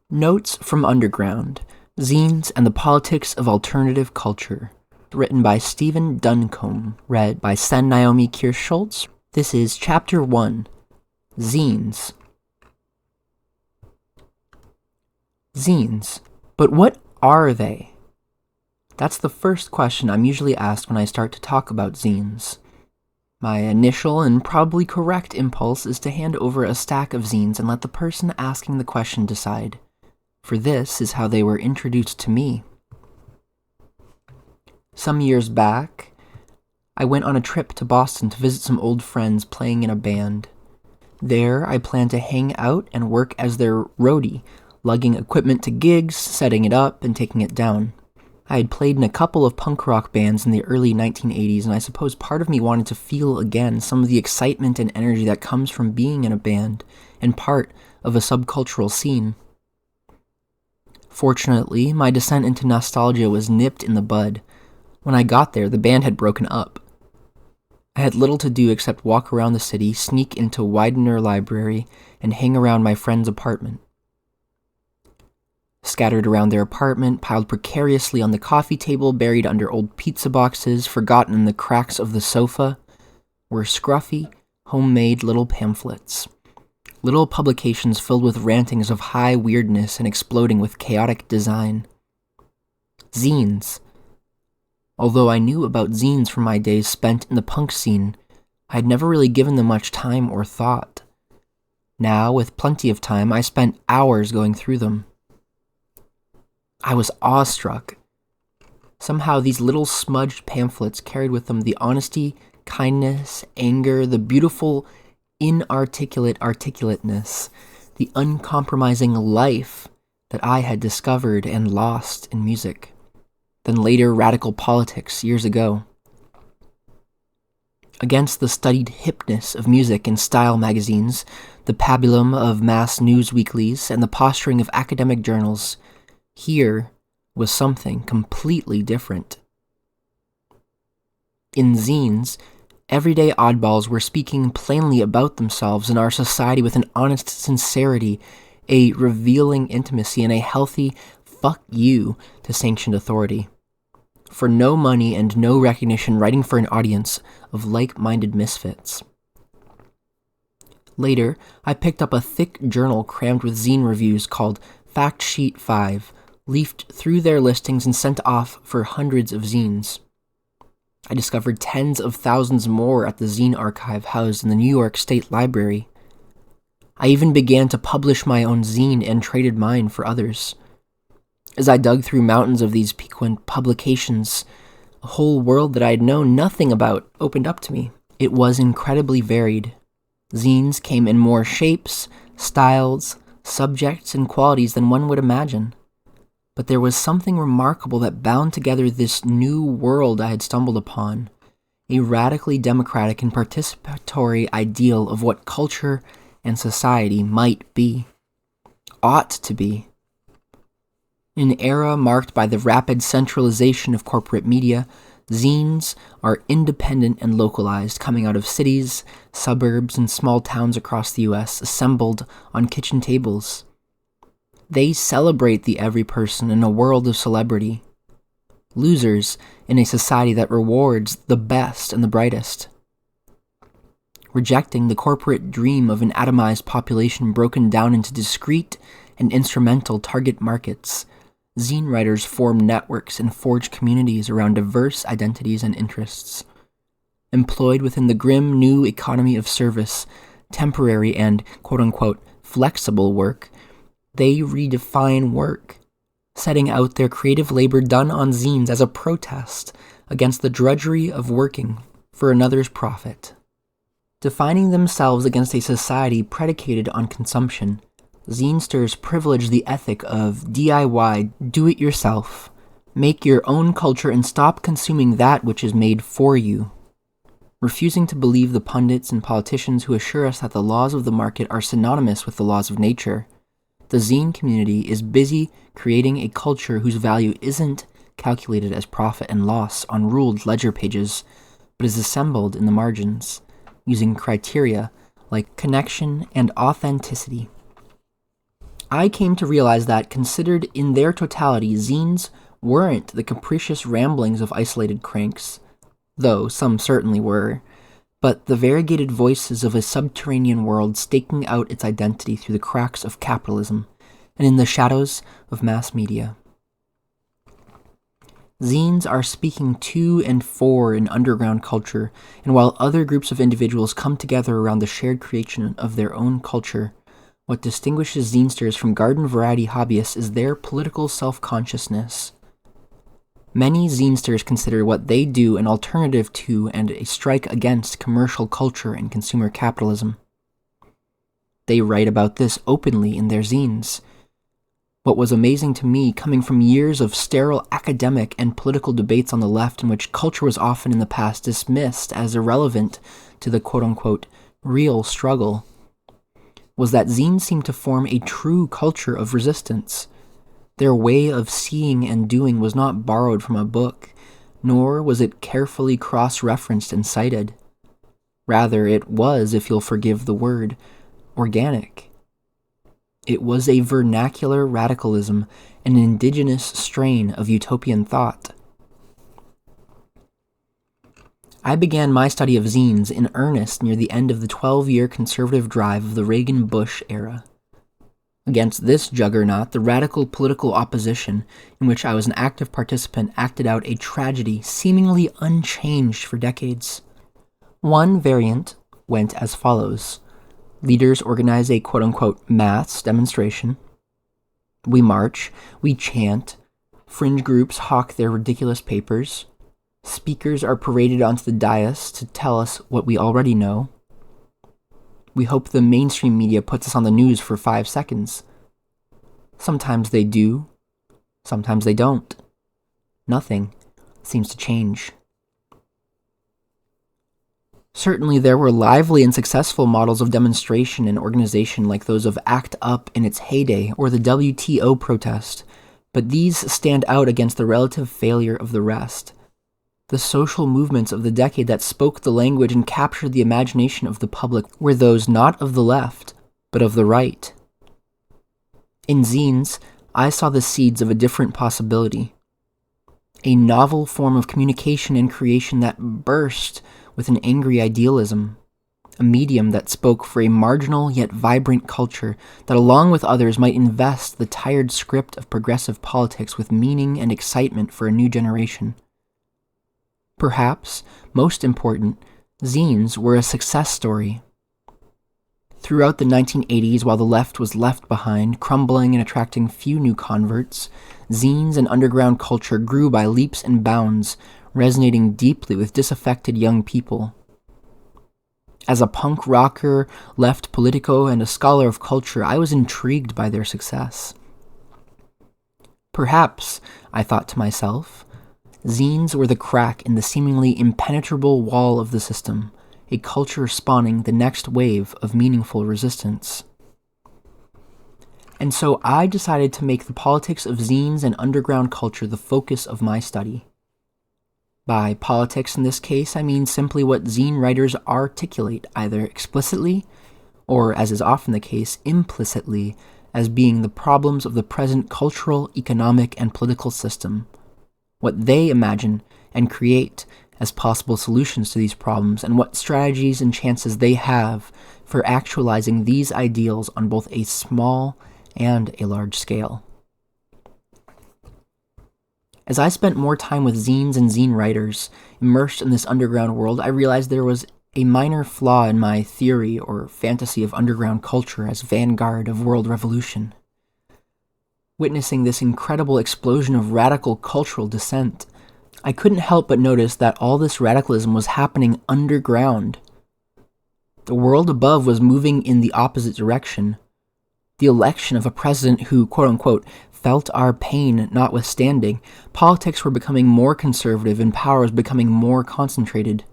Notes from Underground, Zines and the Politics of Alternative Culture, written by Stephen Duncombe, read by Naomi Kirst-Schultz. This is Chapter 1, Zines. Zines. But what are they? That's the first question I'm usually asked when I start to talk about zines. My initial and probably correct impulse is to hand over a stack of zines and let the person asking the question decide. For this is how they were introduced to me. Some years back, I went on a trip to Boston to visit some old friends playing in a band. There, I planned to hang out and work as their roadie, lugging equipment to gigs, setting it up, and taking it down. I had played in a couple of punk rock bands in the early 1980s, and I suppose part of me wanted to feel again some of the excitement and energy that comes from being in a band and part of a subcultural scene. Fortunately, my descent into nostalgia was nipped in the bud. When I got there, the band had broken up. I had little to do except walk around the city, sneak into Widener Library, and hang around my friend's apartment. Scattered around their apartment, piled precariously on the coffee table, buried under old pizza boxes, forgotten in the cracks of the sofa, were scruffy, homemade little pamphlets. Little publications filled with rantings of high weirdness and exploding with chaotic design. Zines. Although I knew about zines from my days spent in the punk scene, I had never really given them much time or thought. Now, with plenty of time, I spent hours going through them. I was awestruck. Somehow these little smudged pamphlets carried with them the honesty, kindness, anger, the beautiful, inarticulate articulateness, the uncompromising life that I had discovered and lost in music, then later radical politics years ago. Against the studied hipness of music and style magazines, the pabulum of mass news weeklies, and the posturing of academic journals, here was something completely different. In zines, everyday oddballs were speaking plainly about themselves and our society with an honest sincerity, a revealing intimacy, and a healthy fuck you to sanctioned authority. For no money and no recognition, writing for an audience of like-minded misfits. Later, I picked up a thick journal crammed with zine reviews called Fact Sheet 5, leafed through their listings and sent off for hundreds of zines. I discovered tens of thousands more at the zine archive housed in the New York State Library. I even began to publish my own zine and traded mine for others. As I dug through mountains of these piquant publications, a whole world that I had known nothing about opened up to me. It was incredibly varied. Zines came in more shapes, styles, subjects, and qualities than one would imagine. But there was something remarkable that bound together this new world I had stumbled upon, a radically democratic and participatory ideal of what culture and society might be, ought to be. In an era marked by the rapid centralization of corporate media, zines are independent and localized, coming out of cities, suburbs, and small towns across the U.S., assembled on kitchen tables. They celebrate the every person in a world of celebrity, losers in a society that rewards the best and the brightest. Rejecting the corporate dream of an atomized population broken down into discrete and instrumental target markets, zine writers form networks and forge communities around diverse identities and interests. Employed within the grim new economy of service, temporary and quote-unquote flexible work, they redefine work, setting out their creative labor done on zines as a protest against the drudgery of working for another's profit. Defining themselves against a society predicated on consumption, zinesters privilege the ethic of DIY, do-it-yourself, make your own culture and stop consuming that which is made for you. Refusing to believe the pundits and politicians who assure us that the laws of the market are synonymous with the laws of nature, the zine community is busy creating a culture whose value isn't calculated as profit and loss on ruled ledger pages, but is assembled in the margins, using criteria like connection and authenticity. I came to realize that, considered in their totality, zines weren't the capricious ramblings of isolated cranks, though some certainly were, but the variegated voices of a subterranean world staking out its identity through the cracks of capitalism and in the shadows of mass media. Zines are speaking to and for an underground culture, and while other groups of individuals come together around the shared creation of their own culture, what distinguishes zinesters from garden variety hobbyists is their political self-consciousness. Many zinesters consider what they do an alternative to and a strike against commercial culture and consumer capitalism. They write about this openly in their zines. What was amazing to me, coming from years of sterile academic and political debates on the left in which culture was often in the past dismissed as irrelevant to the quote-unquote real struggle, was that zines seemed to form a true culture of resistance. Their way of seeing and doing was not borrowed from a book, nor was it carefully cross-referenced and cited. Rather, it was, if you'll forgive the word, organic. It was a vernacular radicalism, an indigenous strain of utopian thought. I began my study of zines in earnest near the end of the 12-year conservative drive of the Reagan-Bush era. Against this juggernaut, the radical political opposition, in which I was an active participant, acted out a tragedy seemingly unchanged for decades. One variant went as follows. Leaders organize a quote-unquote mass demonstration. We march, we chant, fringe groups hawk their ridiculous papers, speakers are paraded onto the dais to tell us what we already know. We hope the mainstream media puts us on the news for 5 seconds. Sometimes they do, sometimes they don't. Nothing seems to change. Certainly there were lively and successful models of demonstration and organization like those of ACT UP in its heyday or the WTO protest, but these stand out against the relative failure of the rest. The social movements of the decade that spoke the language and captured the imagination of the public were those not of the left, but of the right. In zines, I saw the seeds of a different possibility. A novel form of communication and creation that burst with an angry idealism, a medium that spoke for a marginal yet vibrant culture that along with others might invest the tired script of progressive politics with meaning and excitement for a new generation. Perhaps, most important, zines were a success story. Throughout the 1980s, while the left was left behind, crumbling and attracting few new converts, zines and underground culture grew by leaps and bounds, resonating deeply with disaffected young people. As a punk rocker, left politico, and a scholar of culture, I was intrigued by their success. Perhaps, I thought to myself, zines were the crack in the seemingly impenetrable wall of the system, a culture spawning the next wave of meaningful resistance. And so I decided to make the politics of zines and underground culture the focus of my study. By politics in this case, I mean simply what zine writers articulate, either explicitly, or as is often the case, implicitly, as being the problems of the present cultural, economic, and political system, what they imagine and create as possible solutions to these problems, and what strategies and chances they have for actualizing these ideals on both a small and a large scale. As I spent more time with zines and zine writers, immersed in this underground world, I realized there was a minor flaw in my theory or fantasy of underground culture as vanguard of world revolution. Witnessing this incredible explosion of radical cultural dissent, I couldn't help but notice that all this radicalism was happening underground. The world above was moving in the opposite direction. The election of a president who, quote-unquote, felt our pain notwithstanding, politics were becoming more conservative and power was becoming more concentrated.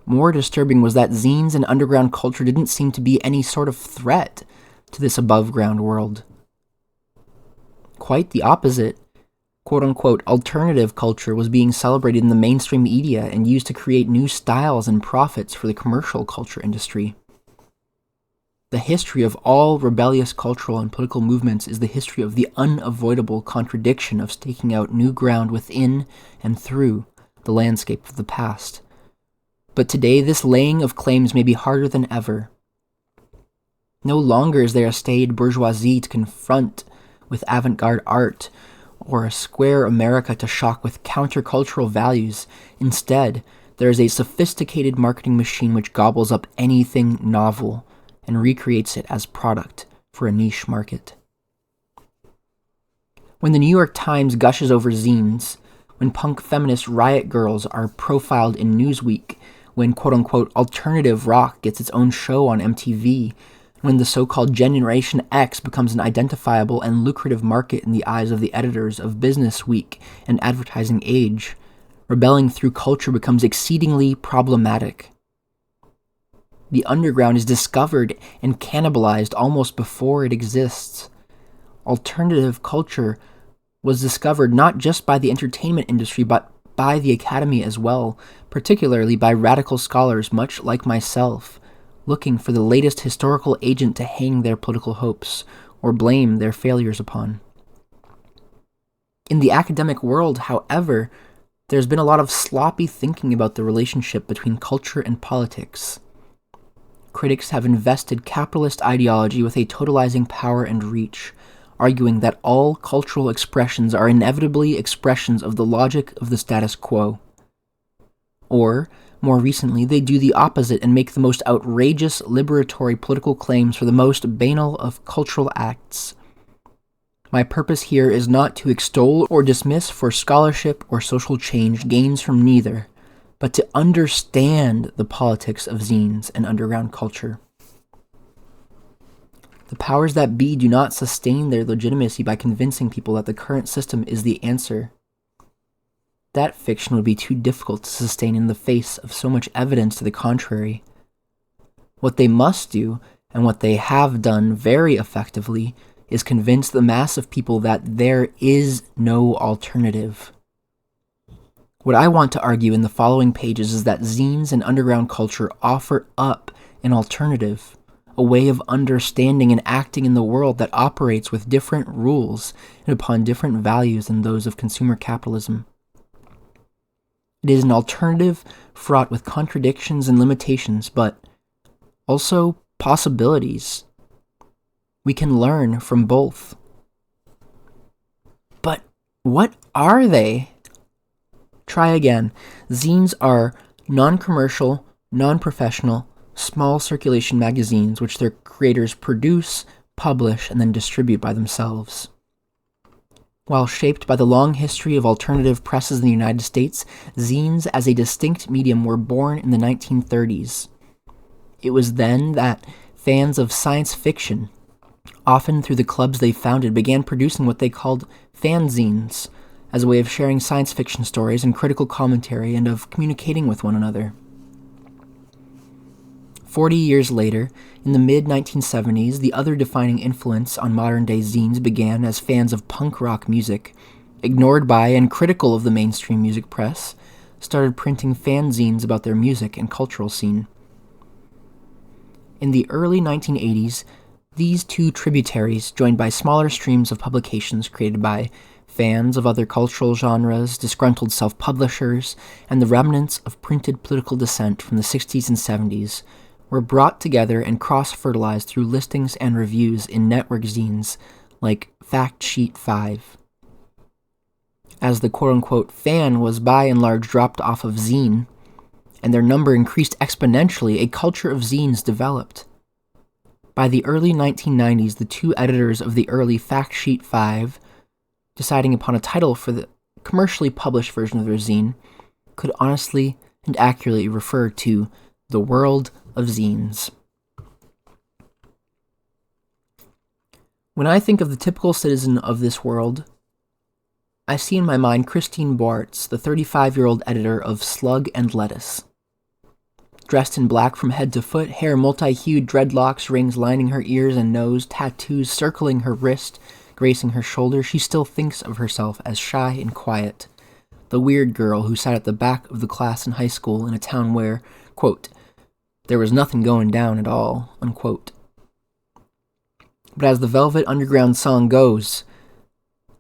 More disturbing was that zines and underground culture didn't seem to be any sort of threat to this above-ground world. Quite the opposite. Quote-unquote alternative culture was being celebrated in the mainstream media and used to create new styles and profits for the commercial culture industry. The history of all rebellious cultural and political movements is the history of the unavoidable contradiction of staking out new ground within and through the landscape of the past. But today, this laying of claims may be harder than ever. No longer is there a staid bourgeoisie to confront with avant-garde art, or a square America to shock with countercultural values. Instead, there is a sophisticated marketing machine which gobbles up anything novel and recreates it as product for a niche market. When the New York Times gushes over zines, when punk feminist riot girls are profiled in Newsweek, when quote-unquote alternative rock gets its own show on MTV, when the so-called Generation X becomes an identifiable and lucrative market in the eyes of the editors of Business Week and Advertising Age, rebelling through culture becomes exceedingly problematic. The underground is discovered and cannibalized almost before it exists. Alternative culture was discovered not just by the entertainment industry, but by the academy as well, particularly by radical scholars much like myself, looking for the latest historical agent to hang their political hopes or blame their failures upon. In the academic world, however, there's been a lot of sloppy thinking about the relationship between culture and politics. Critics have invested capitalist ideology with a totalizing power and reach, arguing that all cultural expressions are inevitably expressions of the logic of the status quo. Or, more recently, they do the opposite and make the most outrageous liberatory political claims for the most banal of cultural acts. My purpose here is not to extol or dismiss for scholarship or social change gains from neither, but to understand the politics of zines and underground culture. The powers that be do not sustain their legitimacy by convincing people that the current system is the answer. That fiction would be too difficult to sustain in the face of so much evidence to the contrary. What they must do, and what they have done very effectively, is convince the mass of people that there is no alternative. What I want to argue in the following pages is that zines and underground culture offer up an alternative, a way of understanding and acting in the world that operates with different rules and upon different values than those of consumer capitalism. It is an alternative fraught with contradictions and limitations, but also possibilities. We can learn from both. But what are they? Try again. Zines are non-commercial, non-professional, small circulation magazines which their creators produce, publish, and then distribute by themselves. While shaped by the long history of alternative presses in the United States, zines as a distinct medium were born in the 1930s. It was then that fans of science fiction, often through the clubs they founded, began producing what they called fanzines, as a way of sharing science fiction stories and critical commentary and of communicating with one another. 40 years later, in the mid-1970s, the other defining influence on modern-day zines began as fans of punk rock music, ignored by and critical of the mainstream music press, started printing fanzines about their music and cultural scene. In the early 1980s, these two tributaries, joined by smaller streams of publications created by fans of other cultural genres, disgruntled self-publishers, and the remnants of printed political dissent from the 60s and 70s, were brought together and cross-fertilized through listings and reviews in network zines like Fact Sheet 5. As the quote-unquote fan was by and large dropped off of zine, and their number increased exponentially, a culture of zines developed. By the early 1990s, the two editors of the early Fact Sheet 5, deciding upon a title for the commercially published version of their zine, could honestly and accurately refer to the world of zines. When I think of the typical citizen of this world, I see in my mind Christine Boartz, the 35-year-old editor of Slug and Lettuce. Dressed in black from head to foot, hair multi-hued, dreadlocks, rings lining her ears and nose, tattoos circling her wrist, gracing her shoulder, she still thinks of herself as shy and quiet, the weird girl who sat at the back of the class in high school in a town where, quote, there was nothing going down at all, unquote. But as the Velvet Underground song goes,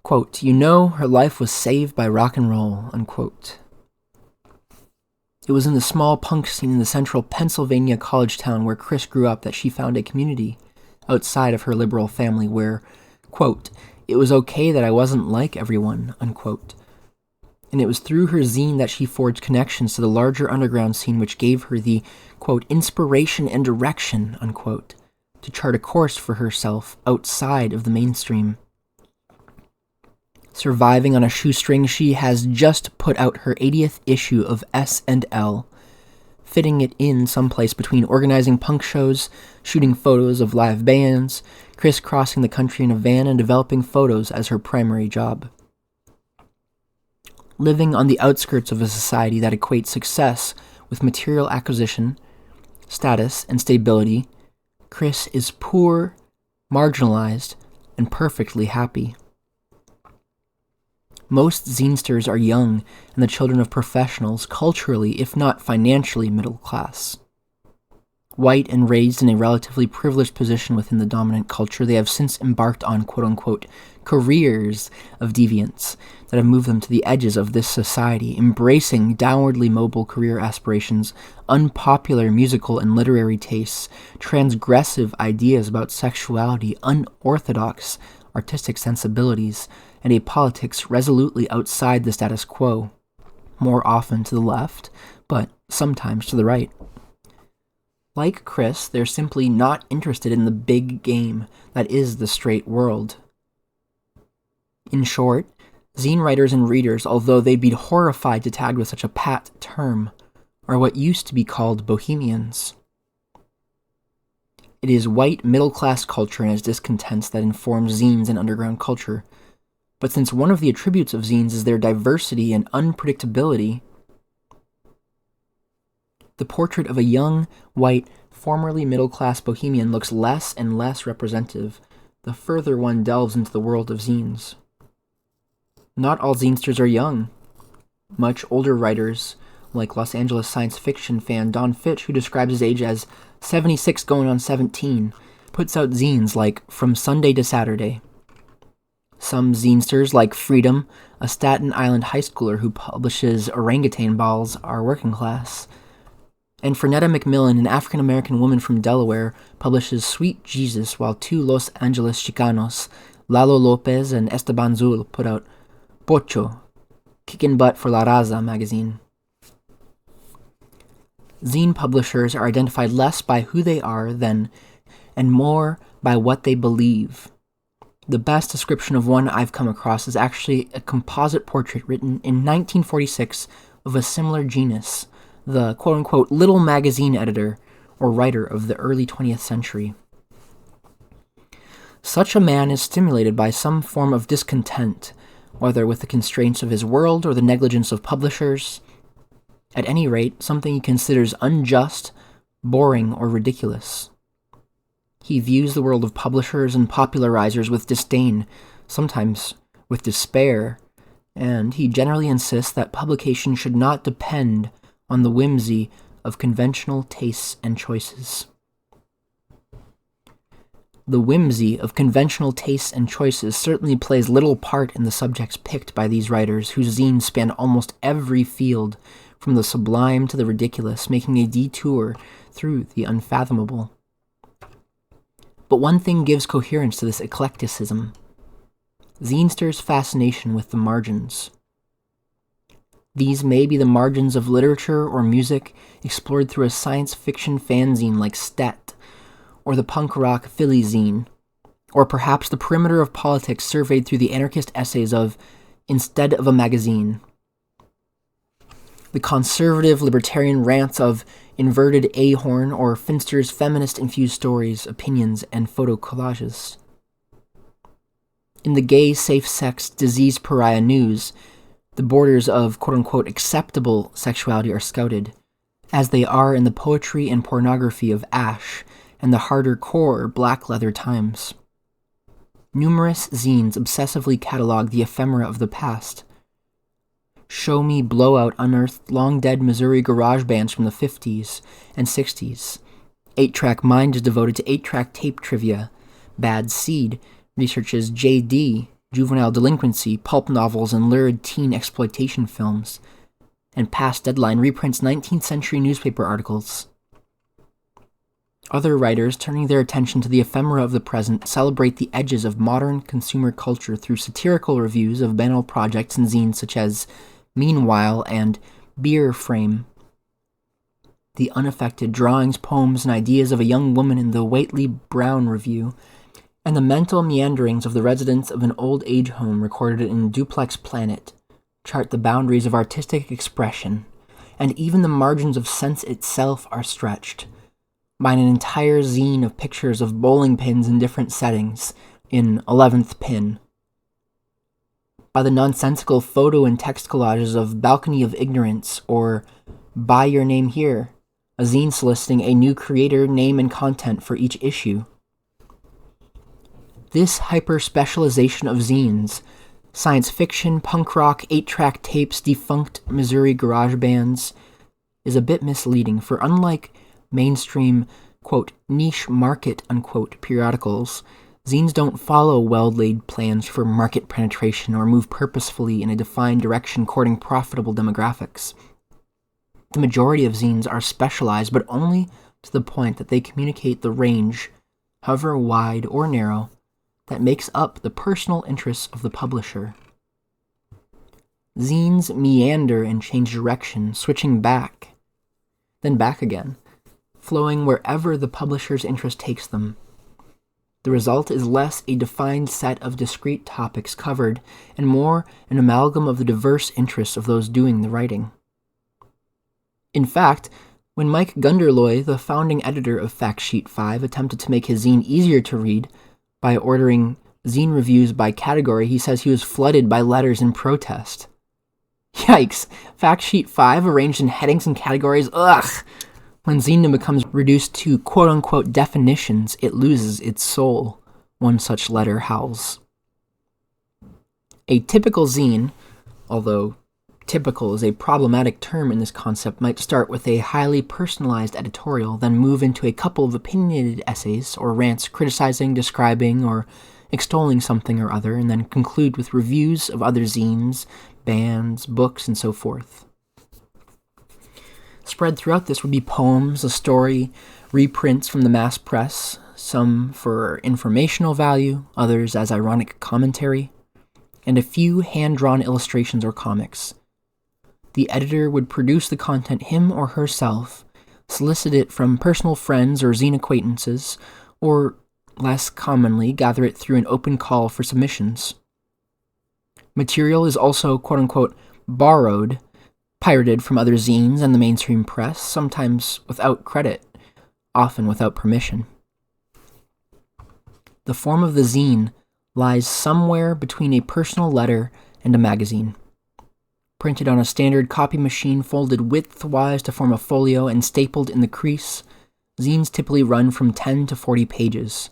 quote, "You know her life was saved by rock and roll," unquote. It was in the small punk scene in the central Pennsylvania college town where Chris grew up that she found a community outside of her liberal family where, quote, "It was okay that I wasn't like everyone," unquote. And it was through her zine that she forged connections to the larger underground scene which gave her the, quote, "inspiration and direction," unquote, to chart a course for herself outside of the mainstream. Surviving on a shoestring, she has just put out her 80th issue of S&L, fitting it in someplace between organizing punk shows, shooting photos of live bands, crisscrossing the country in a van, and developing photos as her primary job. Living on the outskirts of a society that equates success with material acquisition, status, and stability, Chris is poor, marginalized, and perfectly happy. Most zinesters are young and the children of professionals, culturally, if not financially, middle class. White and raised in a relatively privileged position within the dominant culture, they have since embarked on quote-unquote careers of deviance that have moved them to the edges of this society, embracing downwardly mobile career aspirations, unpopular musical and literary tastes, transgressive ideas about sexuality, unorthodox artistic sensibilities, and a politics resolutely outside the status quo, more often to the left, but sometimes to the right. Like Chris, they're simply not interested in the big game that is the straight world. In short, zine writers and readers, although they'd be horrified to tag with such a pat term, are what used to be called bohemians. It is white middle-class culture and its discontents that informs zines and underground culture. But since one of the attributes of zines is their diversity and unpredictability, the portrait of a young, white, formerly middle-class bohemian looks less and less representative the further one delves into the world of zines. Not all zinesters are young. Much older writers, like Los Angeles science fiction fan Don Fitch, who describes his age as 76 going on 17, puts out zines like From Sunday to Saturday. Some zinesters, like Freedom, a Staten Island high schooler who publishes Orangutan Balls, are working class. And Fernetta McMillan, an African-American woman from Delaware, publishes Sweet Jesus, while two Los Angeles Chicanos, Lalo Lopez and Esteban Zul, put out Pocho, Kickin' Butt for La Raza magazine. Zine publishers are identified less by who they are than, and more by what they believe. The best description of one I've come across is actually a composite portrait written in 1946 of a similar genus, the quote-unquote little magazine editor or writer of the early 20th century. Such a man is stimulated by some form of discontent, whether with the constraints of his world or the negligence of publishers. At any rate, something he considers unjust, boring, or ridiculous. He views the world of publishers and popularizers with disdain, sometimes with despair, and he generally insists that publication should not depend on the whimsy of conventional tastes and choices. The whimsy of conventional tastes and choices certainly plays little part in the subjects picked by these writers, whose zines span almost every field, from the sublime to the ridiculous, making a detour through the unfathomable. But one thing gives coherence to this eclecticism: zinesters' fascination with the margins. These may be the margins of literature or music explored through a science fiction fanzine like Stet, or the punk rock Philly zine, or perhaps the perimeter of politics surveyed through the anarchist essays of Instead of a Magazine, the conservative libertarian rants of Inverted Ahorn, or Finster's feminist-infused stories, opinions, and photo collages. In the gay, safe-sex, disease pariah news, the borders of quote-unquote acceptable sexuality are scouted, as they are in the poetry and pornography of Ash and the harder core Black Leather Times. Numerous zines obsessively catalog the ephemera of the past. Show Me Blowout unearthed long-dead Missouri garage bands from the 50s and 60s. 8-Track Mind is devoted to 8-track tape trivia, Bad Seed researches JD, juvenile delinquency, pulp novels, and lurid teen exploitation films. And Past Deadline reprints 19th century newspaper articles. Other writers, turning their attention to the ephemera of the present, celebrate the edges of modern consumer culture through satirical reviews of banal projects and zines such as Meanwhile and Beer Frame. The unaffected drawings, poems, and ideas of a young woman in the Whately Brown Review, and the mental meanderings of the residents of an old age home recorded in Duplex Planet chart the boundaries of artistic expression, and even the margins of sense itself are stretched by an entire zine of pictures of bowling pins in different settings in 11th Pin, by the nonsensical photo and text collages of Balcony of Ignorance or Buy Your Name Here, a zine soliciting a new creator, name, and content for each issue. This hyper-specialization of zines, science fiction, punk rock, 8-track tapes, defunct Missouri garage bands, is a bit misleading, for unlike mainstream, quote, niche market, unquote, periodicals, zines don't follow well-laid plans for market penetration or move purposefully in a defined direction courting profitable demographics. The majority of zines are specialized, but only to the point that they communicate the range, however wide or narrow, that makes up the personal interests of the publisher. Zines meander and change direction, switching back, then back again, flowing wherever the publisher's interest takes them. The result is less a defined set of discrete topics covered, and more an amalgam of the diverse interests of those doing the writing. In fact, when Mike Gunderloy, the founding editor of Fact Sheet 5, attempted to make his zine easier to read by ordering zine reviews by category, he says he was flooded by letters in protest. Yikes! Fact Sheet 5 arranged in headings and categories? Ugh! When zine becomes reduced to quote-unquote definitions, it loses its soul, one such letter howls. A typical zine, although typical is a problematic term in this concept, might start with a highly personalized editorial, then move into a couple of opinionated essays or rants criticizing, describing, or extolling something or other, and then conclude with reviews of other zines, bands, books, and so forth. Spread throughout this would be poems, a story, reprints from the mass press, some for informational value, others as ironic commentary, and a few hand-drawn illustrations or comics. The editor would produce the content him or herself, solicit it from personal friends or zine acquaintances, or, less commonly, gather it through an open call for submissions. Material is also, quote-unquote, borrowed, pirated from other zines and the mainstream press, sometimes without credit, often without permission. The form of the zine lies somewhere between a personal letter and a magazine. Printed on a standard copy machine, folded widthwise to form a folio, and stapled in the crease, zines typically run from 10 to 40 pages.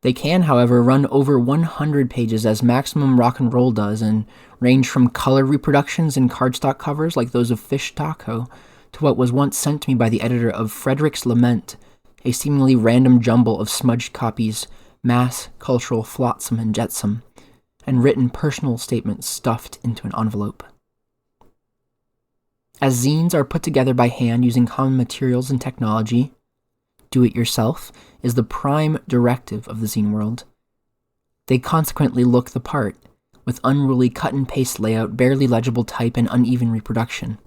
They can, however, run over 100 pages as Maximum Rock and Roll does, and range from color reproductions and cardstock covers like those of Fish Taco to what was once sent to me by the editor of Frederick's Lament, a seemingly random jumble of smudged copies, mass cultural flotsam and jetsam, and written personal statements stuffed into an envelope. As zines are put together by hand using common materials and technology, do-it-yourself is the prime directive of the zine world. They consequently look the part, with unruly cut-and-paste layout, barely legible type, and uneven reproduction.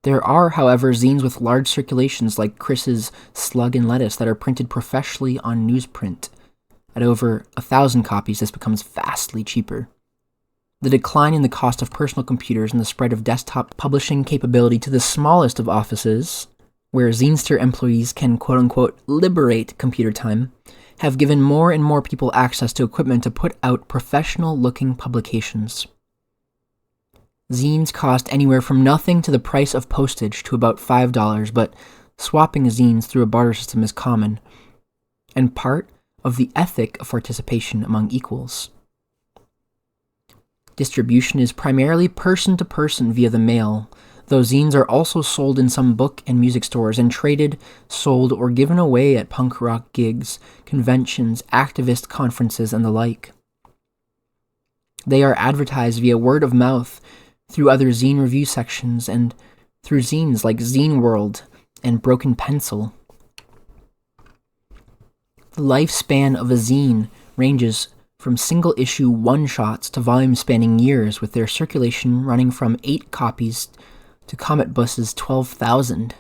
There are, however, zines with large circulations like Chris's Slug and Lettuce that are printed professionally on newsprint. At over 1,000 copies, this becomes vastly cheaper. The decline in the cost of personal computers and the spread of desktop publishing capability to the smallest of offices, where Zinester employees can quote-unquote liberate computer time, have given more and more people access to equipment to put out professional-looking publications. Zines cost anywhere from nothing to the price of postage to about $5, but swapping zines through a barter system is common, and part of the ethic of participation among equals. Distribution is primarily person-to-person via the mail, though zines are also sold in some book and music stores and traded, sold, or given away at punk rock gigs, conventions, activist conferences, and the like. They are advertised via word of mouth, through other zine review sections, and through zines like Zine World and Broken Pencil. The lifespan of a zine ranges from single-issue one-shots to volumes spanning years, with their circulation running from 8 copies to Comet Bus's 12,000.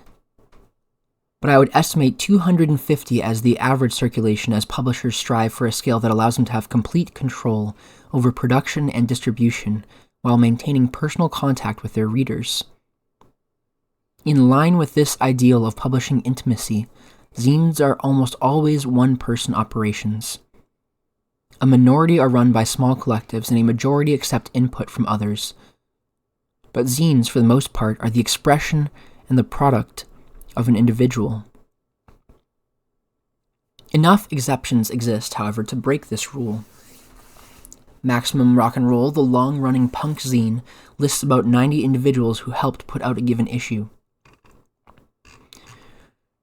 But I would estimate 250 as the average circulation, as publishers strive for a scale that allows them to have complete control over production and distribution while maintaining personal contact with their readers. In line with this ideal of publishing intimacy, zines are almost always one-person operations. A minority are run by small collectives and a majority accept input from others. But zines, for the most part, are the expression and the product of an individual. Enough exceptions exist, however, to break this rule. Maximum Rock and Roll, the long-running punk zine, lists about 90 individuals who helped put out a given issue.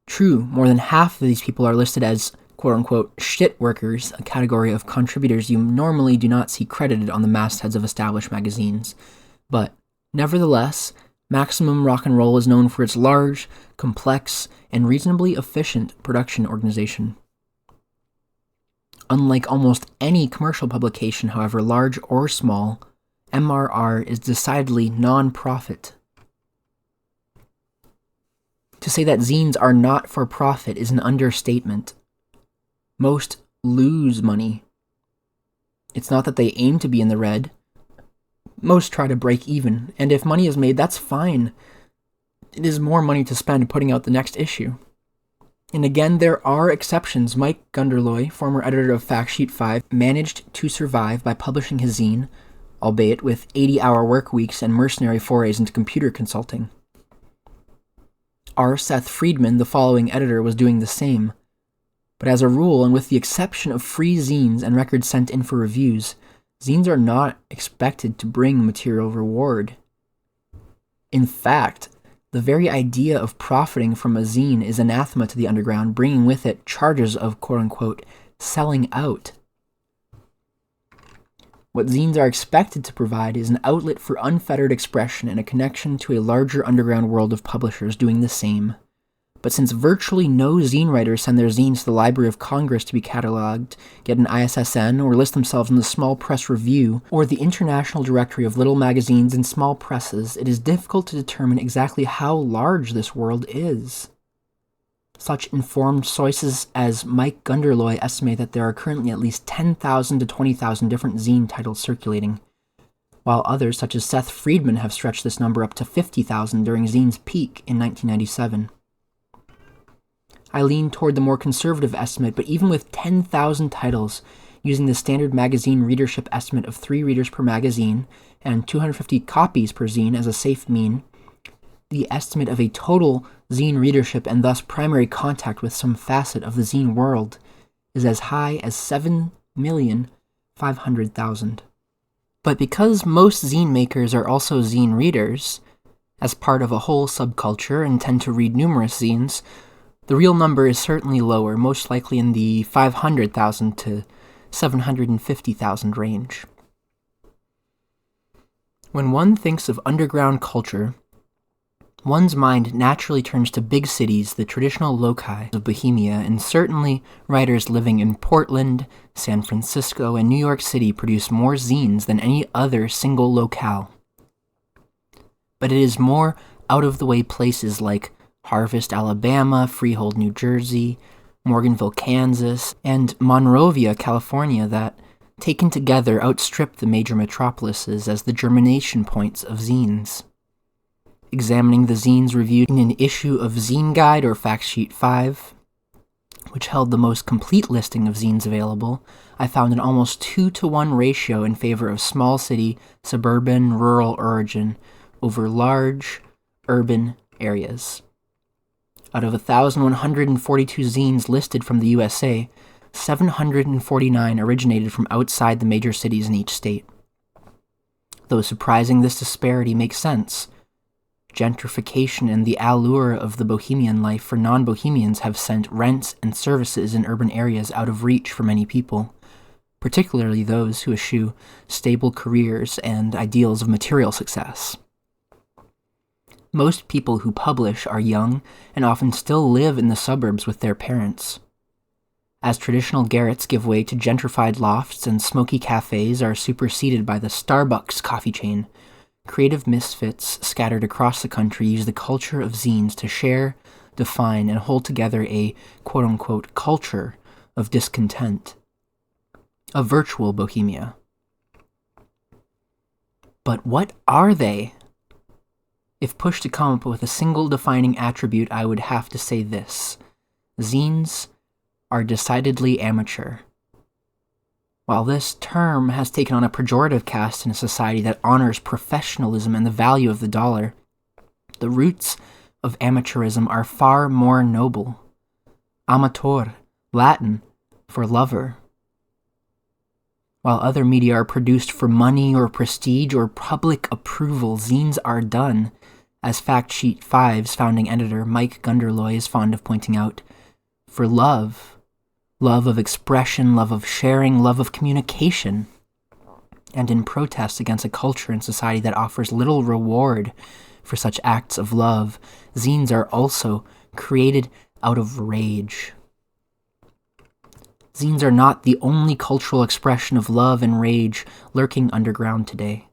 True, more than half of these people are listed as quote-unquote shit workers, a category of contributors you normally do not see credited on the mastheads of established magazines. But, nevertheless, Maximum Rock and Roll is known for its large, complex, and reasonably efficient production organization. Unlike almost any commercial publication, however, large or small, MRR is decidedly non-profit. To say that zines are not for profit is an understatement. Most lose money. It's not that they aim to be in the red. Most try to break even, and if money is made, that's fine. It is more money to spend putting out the next issue. And again, there are exceptions. Mike Gunderloy, former editor of Fact Sheet 5, managed to survive by publishing his zine, albeit with 80-hour work weeks and mercenary forays into computer consulting. R. Seth Friedman, the following editor, was doing the same. But as a rule, and with the exception of free zines and records sent in for reviews, zines are not expected to bring material reward. In fact, the very idea of profiting from a zine is anathema to the underground, bringing with it charges of quote-unquote selling out. What zines are expected to provide is an outlet for unfettered expression and a connection to a larger underground world of publishers doing the same. But since virtually no zine writers send their zines to the Library of Congress to be cataloged, get an ISSN, or list themselves in the Small Press Review, or the International Directory of Little Magazines and Small Presses, it is difficult to determine exactly how large this world is. Such informed sources as Mike Gunderloy estimate that there are currently at least 10,000 to 20,000 different zine titles circulating, while others, such as Seth Friedman, have stretched this number up to 50,000 during zine's peak in 1997. I lean toward the more conservative estimate, but even with 10,000 titles, using the standard magazine readership estimate of 3 readers per magazine and 250 copies per zine as a safe mean, the estimate of a total zine readership and thus primary contact with some facet of the zine world is as high as 7,500,000. But because most zine makers are also zine readers, as part of a whole subculture and tend to read numerous zines, the real number is certainly lower, most likely in the 500,000 to 750,000 range. When one thinks of underground culture, one's mind naturally turns to big cities, the traditional loci of Bohemia, and certainly writers living in Portland, San Francisco, and New York City produce more zines than any other single locale. But it is more out-of-the-way places like Harvest, Alabama, Freehold, New Jersey, Morganville, Kansas, and Monrovia, California that, taken together, outstrip the major metropolises as the germination points of zines. Examining the zines reviewed in an issue of Zine Guide or Fact Sheet 5, which held the most complete listing of zines available, I found an almost 2-to-1 ratio in favor of small city, suburban, rural origin over large, urban areas. Out of 1,142 zines listed from the USA, 749 originated from outside the major cities in each state. Though surprising, this disparity makes sense. Gentrification and the allure of the bohemian life for non-bohemians have sent rents and services in urban areas out of reach for many people, particularly those who eschew stable careers and ideals of material success. Most people who publish are young and often still live in the suburbs with their parents. As traditional garrets give way to gentrified lofts and smoky cafes are superseded by the Starbucks coffee chain, creative misfits scattered across the country use the culture of zines to share, define, and hold together a quote-unquote culture of discontent, a virtual bohemia. But what are they? If pushed to come up with a single defining attribute, I would have to say this: zines are decidedly amateur. While this term has taken on a pejorative cast in a society that honors professionalism and the value of the dollar, the roots of amateurism are far more noble. Amator, Latin for lover. While other media are produced for money or prestige or public approval, zines are done, as Fact Sheet 5's founding editor Mike Gunderloy is fond of pointing out, for love. Love of expression, love of sharing, love of communication, and in protest against a culture and society that offers little reward for such acts of love, zines are also created out of rage. Zines are not the only cultural expression of love and rage lurking underground today.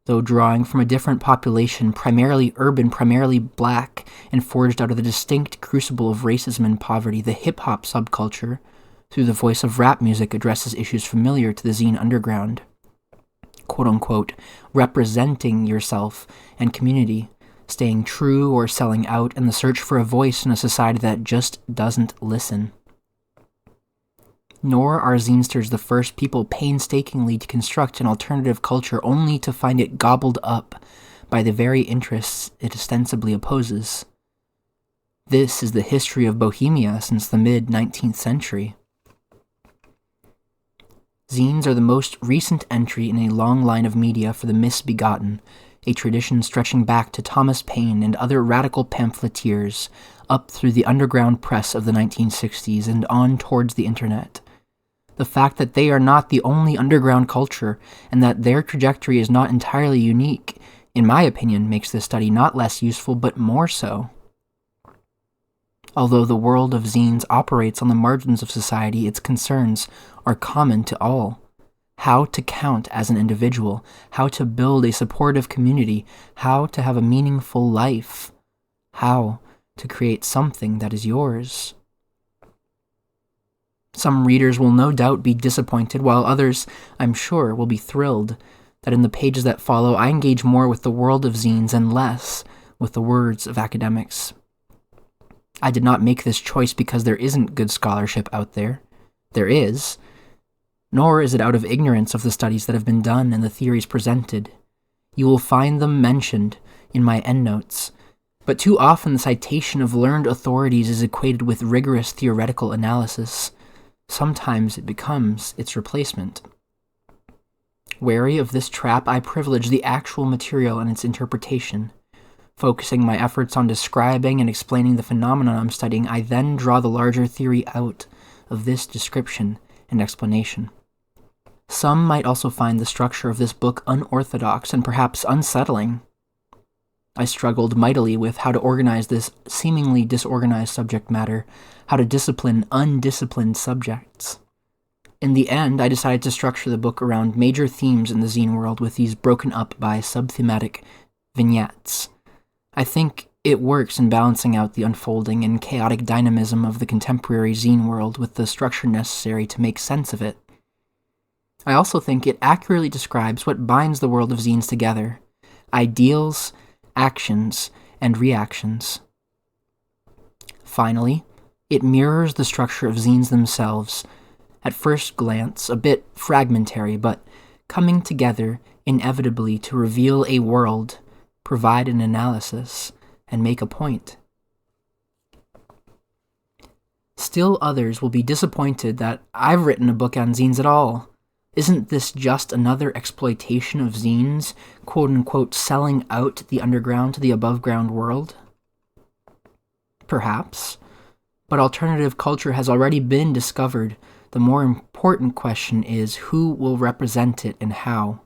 Though drawing from a different population, primarily urban, primarily black, and forged out of the distinct crucible of racism and poverty, the hip-hop subculture, through the voice of rap music, addresses issues familiar to the zine underground. Quote-unquote, representing yourself and community, staying true or selling out, and the search for a voice in a society that just doesn't listen. Nor are zinesters the first people painstakingly to construct an alternative culture only to find it gobbled up by the very interests it ostensibly opposes. This is the history of Bohemia since the mid-19th century. Zines are the most recent entry in a long line of media for the misbegotten, a tradition stretching back to Thomas Paine and other radical pamphleteers, up through the underground press of the 1960s and on towards the internet. The fact that they are not the only underground culture, and that their trajectory is not entirely unique, in my opinion, makes this study not less useful, but more so. Although the world of zines operates on the margins of society, its concerns are common to all. How to count as an individual, how to build a supportive community, how to have a meaningful life, how to create something that is yours. Some readers will no doubt be disappointed, while others, I'm sure, will be thrilled that in the pages that follow I engage more with the world of zines and less with the words of academics. I did not make this choice because there isn't good scholarship out there. There is. Nor is it out of ignorance of the studies that have been done and the theories presented. You will find them mentioned in my endnotes, but too often the citation of learned authorities is equated with rigorous theoretical analysis. Sometimes it becomes its replacement. Wary of this trap, I privilege the actual material and its interpretation. Focusing my efforts on describing and explaining the phenomenon I'm studying, I then draw the larger theory out of this description and explanation. Some might also find the structure of this book unorthodox and perhaps unsettling. I struggled mightily with how to organize this seemingly disorganized subject matter, how to discipline undisciplined subjects. In the end, I decided to structure the book around major themes in the zine world, with these broken up by subthematic vignettes. I think it works in balancing out the unfolding and chaotic dynamism of the contemporary zine world with the structure necessary to make sense of it. I also think it accurately describes what binds the world of zines together: ideals, actions, and reactions. Finally, it mirrors the structure of zines themselves, at first glance a bit fragmentary, but coming together inevitably to reveal a world, provide an analysis, and make a point. Still others will be disappointed that I've written a book on zines at all. Isn't this just another exploitation of zines, quote-unquote selling out the underground to the above-ground world? Perhaps. But alternative culture has already been discovered. The more important question is who will represent it and how.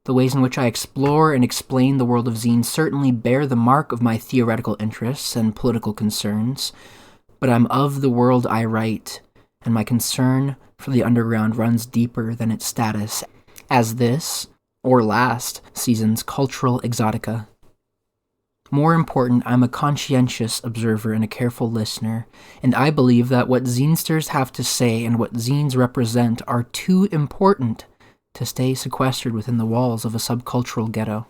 The ways in which I explore and explain the world of zines certainly bear the mark of my theoretical interests and political concerns, but I'm of the world I write, and my concern for the underground runs deeper than its status as this, or last, season's cultural exotica. More important, I'm a conscientious observer and a careful listener, and I believe that what zinesters have to say and what zines represent are too important to stay sequestered within the walls of a subcultural ghetto.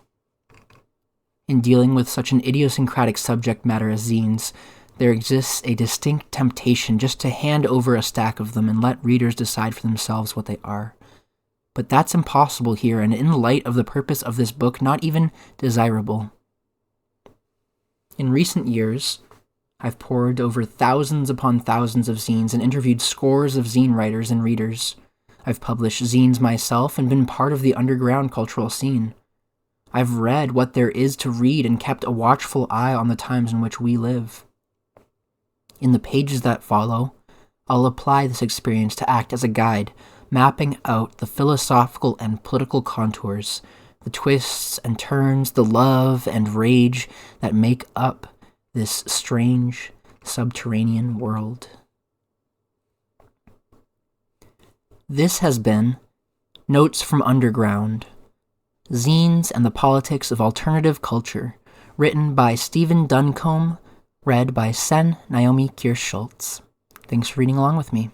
In dealing with such an idiosyncratic subject matter as zines, there exists a distinct temptation just to hand over a stack of them and let readers decide for themselves what they are. But that's impossible here, and in light of the purpose of this book, not even desirable. In recent years, I've pored over thousands upon thousands of zines and interviewed scores of zine writers and readers. I've published zines myself and been part of the underground cultural scene. I've read what there is to read and kept a watchful eye on the times in which we live. In the pages that follow, I'll apply this experience to act as a guide, mapping out the philosophical and political contours, the twists and turns, the love and rage that make up this strange, subterranean world. This has been Notes from Underground, Zines and the Politics of Alternative Culture, written by Stephen Duncombe, read by Naomi Kirst-Schultz. Thanks for reading along with me.